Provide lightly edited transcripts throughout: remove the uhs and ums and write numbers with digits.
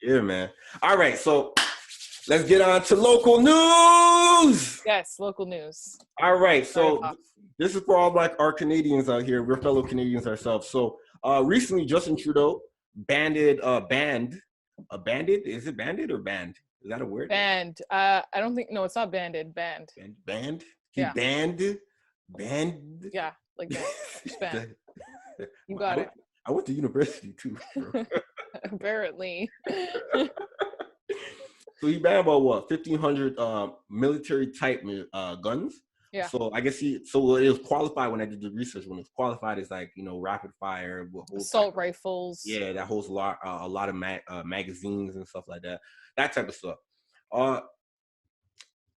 Yeah, man. All right, so let's get on to local news. Yes, local news. All right, so this is for all like our Canadians out here. We're fellow Canadians ourselves. So recently, Justin Trudeau banded. Is it banded or banned? Is that a word? Banned. I don't think. No, it's not banded. Banned. Banned. He Yeah. banned. Yeah, like that. Just banned. You got it. I went to university too. Apparently. So he banned about what 1,500 military type guns. Yeah. So I guess it was qualified when I did the research. When it's qualified, it's like rapid fire, assault rifles. Yeah, that holds a lot of magazines and stuff like that. That type of stuff.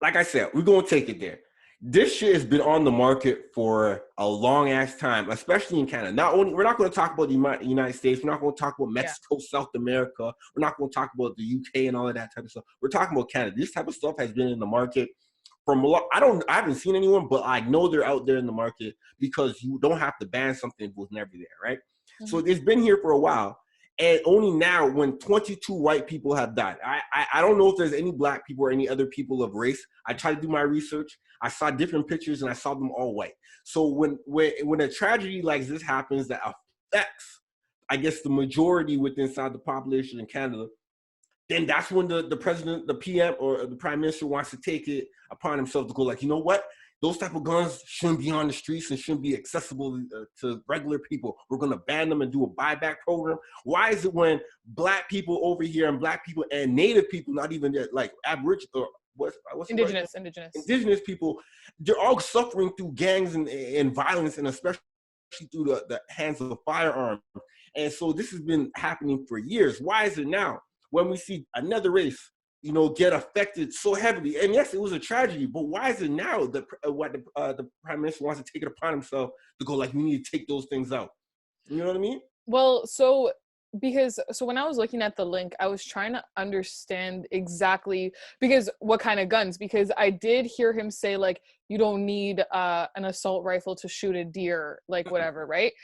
Like I said, we're gonna take it there. This shit has been on the market for a long ass time, especially in Canada. We're not going to talk about the United States. We're not going to talk about Mexico, South America. We're not going to talk about the UK and all of that type of stuff. We're talking about Canada. This type of stuff has been in the market from a lot. I haven't seen anyone, but I know they're out there in the market because you don't have to ban something that was never there, right? Mm-hmm. So it's been here for a while. And only now, when 22 white people have died, I don't know if there's any black people or any other people of race. I tried to do my research. I saw different pictures, and I saw them all white. So when a tragedy like this happens that affects, I guess, the majority inside the population in Canada, then that's when the president, the PM, or the prime minister wants to take it upon himself to go like, you know what? Those type of guns shouldn't be on the streets and shouldn't be accessible to regular people. We're going to ban them and do a buyback program. Why is it when black people over here and black people and native people, not even like Aboriginal, what's indigenous people, they're all suffering through gangs and violence, and especially through the hands of firearms. And so this has been happening for years. Why is it now when we see another race get affected so heavily? And yes, it was a tragedy, but why is it now that the prime minister wants to take it upon himself to go like, we need to take those things out? You know what I mean? Well, so when I was looking at the link, I was trying to understand exactly what kind of guns, because I did hear him say like, you don't need an assault rifle to shoot a deer, like whatever, right?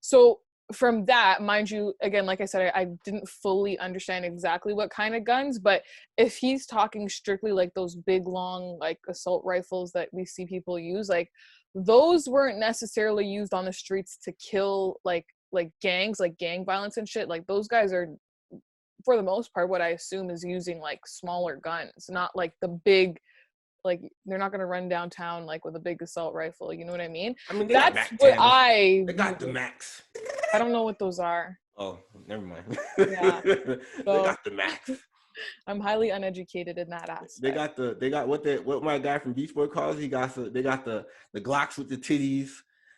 So from that, mind you, again, like I said, I didn't fully understand exactly what kind of guns, but if he's talking strictly like those big, long, like assault rifles that we see people use, like those weren't necessarily used on the streets to kill like gangs, like gang violence and shit. Like those guys are, for the most part, what I assume is using like smaller guns, not like the big, like they're not going to run downtown like with a big assault rifle. You know what I mean? I mean, that's what they got the Max. I don't know what those are. Oh, never mind. Yeah. They got the Max. I'm highly uneducated in that aspect. They got what my guy from Beach Boy calls. They got the Glocks with the titties.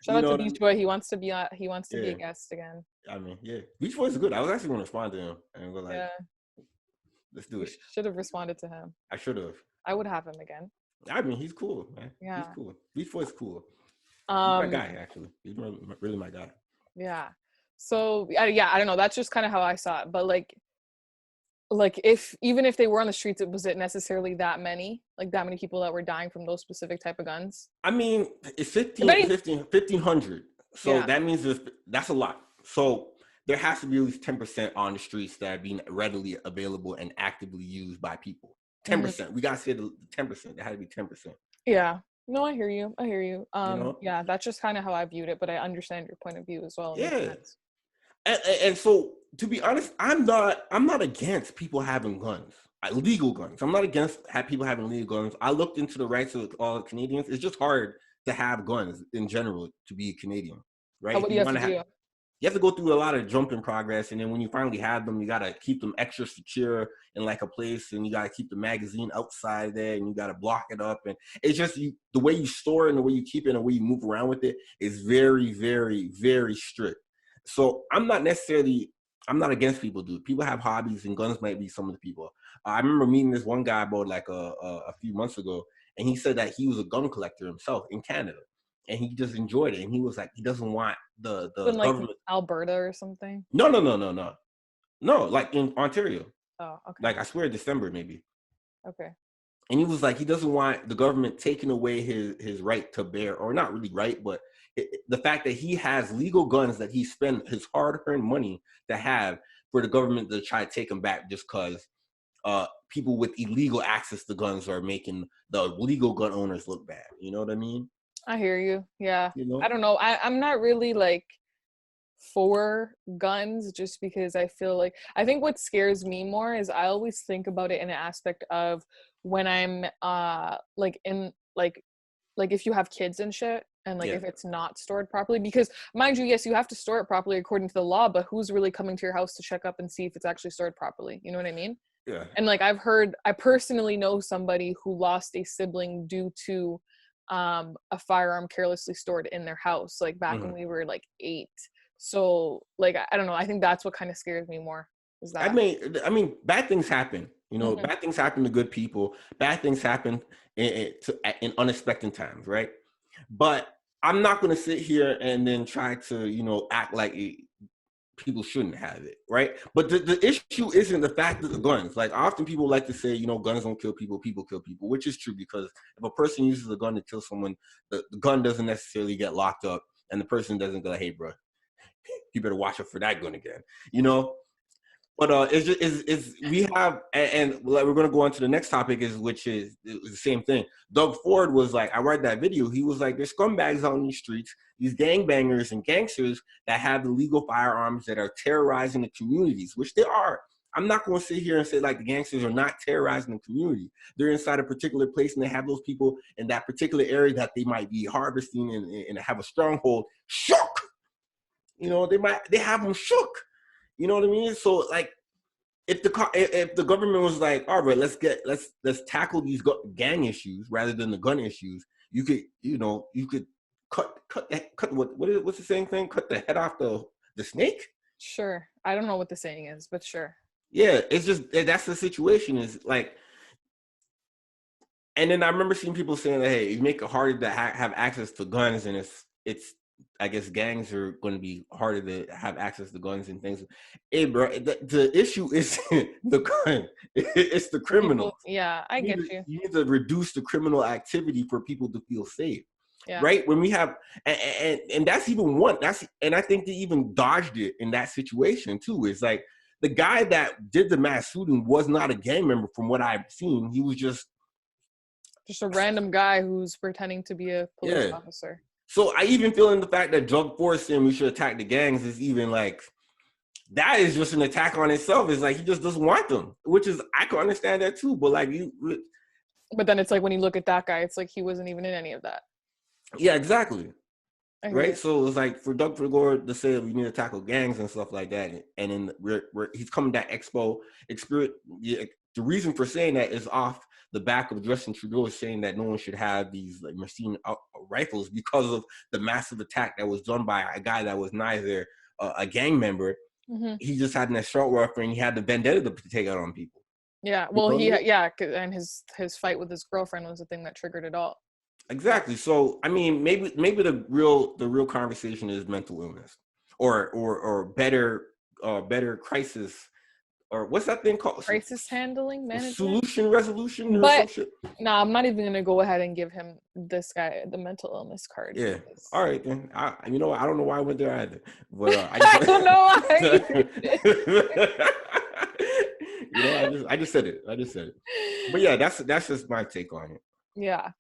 Shout out to Beach Boy. He wants to be be a guest again. I mean, yeah, Beach Boy's good. I was actually going to respond to him and go like, let's do it. Should have responded to him. I should have. I would have him again. I mean, he's cool, man. Yeah, he's cool. Beach Boy's cool. He's my guy, actually. He's really my guy. Yeah. So I don't know. That's just kind of how I saw it. But like even if they were on the streets, was it necessarily that many people that were dying from those specific type of guns? I mean, it's 1,500. So that means that's a lot. So there has to be at least 10% on the streets that are being readily available and actively used by people. 10%. Mm-hmm. We got to say the 10%. It had to be 10%. Yeah. No, I hear you. Yeah, that's just kind of how I viewed it, but I understand your point of view as well. Yeah. And so, to be honest, I'm not against people having guns, legal guns. I'm not against people having legal guns. I looked into the rights of all Canadians. It's just hard to have guns in general to be a Canadian, right? What do you have to do? You have to go through a lot of jumping progress, and then when you finally have them, you got to keep them extra secure in like a place, and you got to keep the magazine outside there, and you got to block it up. And it's just the way you store it and the way you keep it and the way you move around with it is very, very, very strict. So I'm not against people, dude. People have hobbies, and guns might be some of the people. I remember meeting this one guy about like a few months ago, and he said that he was a gun collector himself in Canada. And he just enjoyed it. And he was like, he doesn't want the government. Like Alberta or something? No, like in Ontario. Oh, okay. Like I swear December maybe. Okay. And he was like, he doesn't want the government taking away his right to bear, or not really right, but the fact that he has legal guns that he spent his hard-earned money to have, for the government to try to take them back just because people with illegal access to guns are making the legal gun owners look bad. You know what I mean? I hear you. Yeah. You know? I don't know. I'm not really like for guns just because I feel like I think what scares me more is I always think about it in an aspect of when I'm like in like if you have kids and shit and like Yeah. if it's not stored properly, because mind you, yes, you have to store it properly according to the law, but who's really coming to your house to check up and see if it's actually stored properly? You know what I mean? Yeah. And like I personally know somebody who lost a sibling due to a firearm carelessly stored in their house, like back when we were like 8. So like I don't know, I think that's what kind of scares me more is I that. mean, bad things happen. You know, Mhm. bad things happen to good people. Bad things happen in unexpected times, right? But I'm not going to sit here and then try to, act like people shouldn't have it, right? But the issue isn't the fact of the guns. Like often people like to say, guns don't kill people kill people, which is true because if a person uses a gun to kill someone, the gun doesn't necessarily get locked up, and the person doesn't go, "Hey, bro, you better watch out for that gun again," you know. But it's just is we have and like we're gonna go on to the next topic which is the same thing. Doug Ford was like, I read that video. He was like, there's scumbags out in these streets, these gangbangers and gangsters that have illegal firearms that are terrorizing the communities, which they are. I'm not going to sit here and say like the gangsters are not terrorizing the community. They're inside a particular place and they have those people in that particular area that they might be harvesting and have a stronghold shook. They have them shook. You know what I mean? So like, if the government was like, all right, let's tackle these gang issues rather than the gun issues, you could cut what's the saying thing? Cut the head off the snake. Sure. I don't know what the saying is, but sure. Yeah, it's just that's the situation. Is like, and then I remember seeing people saying that, hey, you make it harder to have access to guns, and it's I guess gangs are going to be harder to have access to guns and things. Hey, bro, the issue isn't the gun; it's the criminals. People, yeah, I get you. You need to reduce the criminal activity for people to feel safe, Yeah. right? When we have, and that's even one. And I think they even dodged it in that situation too. It's like the guy that did the mass shooting was not a gang member, from what I've seen. He was just a random guy who's pretending to be a police yeah. officer. So I even feel in the fact that drug force saying we should attack the gangs is even like that is just an attack on itself. It's like he just doesn't want them, which is I can understand that too. But like But then it's like when you look at that guy, it's like he wasn't even in any of that. yeah, exactly. I hear Right. you. So it's like for Doug Ford to say we need to tackle gangs and stuff like that, and then he's coming to Expo experience. Yeah, the reason for saying that is off the back of Justin Trudeau saying that no one should have these like machine rifles because of the massive attack that was done by a guy that was neither a gang member. Mm-hmm. He just had an assault rifle and he had the vendetta to take out on people. Yeah. Well, and his fight with his girlfriend was the thing that triggered it all. Exactly. So I mean, maybe the real conversation is mental illness, or better crisis, or what's that thing called? Crisis handling management. Solution resolution or But some shit. no, I'm not even gonna go ahead and give him this guy the mental illness card. Yeah. All right then. I I don't know why I went there either, but I don't know why. I just said it. But yeah, that's just my take on it. Yeah.